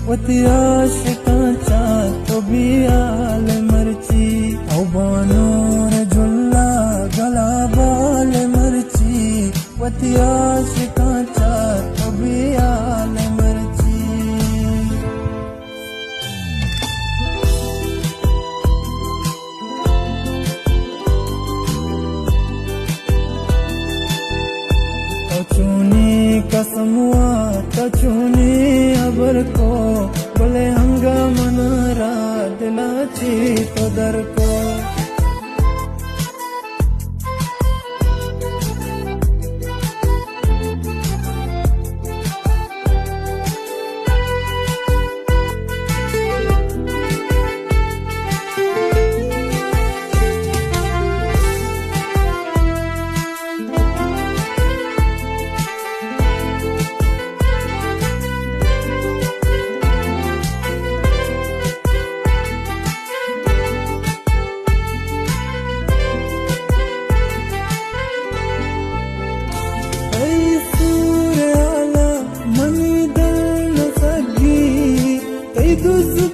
वती आशिकांच्या तो बियाल मरची अवबानोर झुल्ला गला बाल मरची वती आशिकांच्या तो बियाल मरची तचूनी कसमुआ तचूनी अबर को बोले हंगामन दिलाची तो दर को Dos